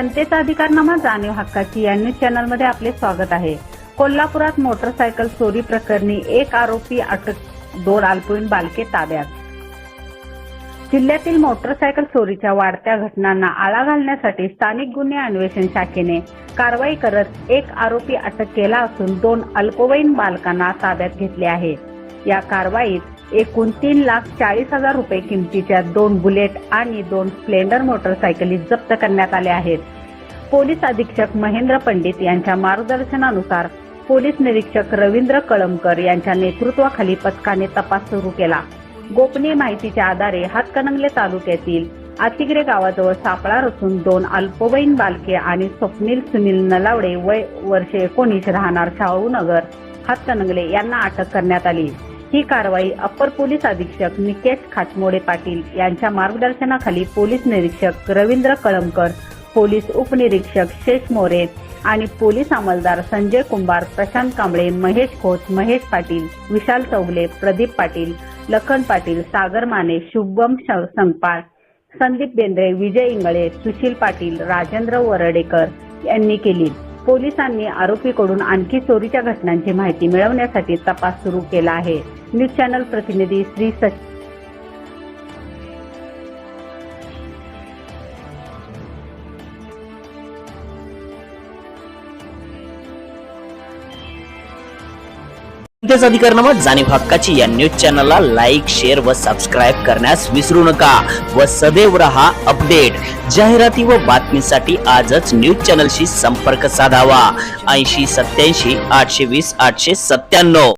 जनतेचा अधिकारनामा जाणीव हक्काची या न्यूज चॅनल मध्ये आपले स्वागत आहे। कोल्हापुरात मोटरसायकल चोरी प्रकरणी एक आरोपी अटक, 2 अल्पवयीन बालके ताब्यात। जिल्ह्यातील मोटरसायकल चोरीच्या वाढत्या घटनांना आळा घालण्यासाठी स्थानिक गुन्हे अन्वेषण शाखेने कारवाई करत एक आरोपी अटक केला असून 2 अल्पवयीन बालकांना ताब्यात घेतले आहे। या कारवाईत एकूण 3,40,000 रुपये किमतीच्या 2 बुलेट आणि 2 स्प्लेंडर मोटरसायकली जप्त करण्यात आल्या आहेत। पोलीस अधीक्षक महेंद्र पंडित यांच्या मार्गदर्शनानुसार पोलीस निरीक्षक रवींद्र कळमकर यांच्या नेतृत्वाखाली पथकाने तपास सुरू केला। गोपनीय माहितीच्या आधारे हातकणंगले तालुक्यातील आतिग्रे गावाजवळ सापळा रचून 2 अल्पवयीन बालके आणि स्वप्नील सुनील नलावडे वय वर्ष 19 राहणार शाहूनगर हातकणंगले यांना अटक करण्यात आली। ही कारवाई अप्पर पोलीस अधीक्षक निकेश खाचमोडे पाटील यांच्या मार्गदर्शनाखाली पोलीस निरीक्षक रवींद्र कळमकर, पोलीस उपनिरीक्षक शेष मोरे आणि पोलीस अंमलदार संजय कुंभार, प्रशांत कांबळे, महेश खोत, महेश पाटील, विशाल चौगले, प्रदीप पाटील, लखन पाटील, सागर माने, शुभम संगपाळ, संदीप बेंद्रे, विजय इंगळे, सुशील पाटील, राजेंद्र वरडेकर यांनी केली। पोलिसांनी आरोपीकडून आणखी चोरीच्या घटनांची माहिती मिळवण्यासाठी तपास सुरू केला आहे। न्यूज चॅनल प्रतिनिधी श्री जनतेचा अधिकारनामा जाणीव हक्काची या न्यूज चॅनलला लाईक, शेअर व सबस्क्राईब करण्यास विसरू नका व सदैव रहा अपडेट। जाहिराती व बातमीसाठी आजच न्यूज चॅनलशी संपर्क साधावा। 80 87 820 897।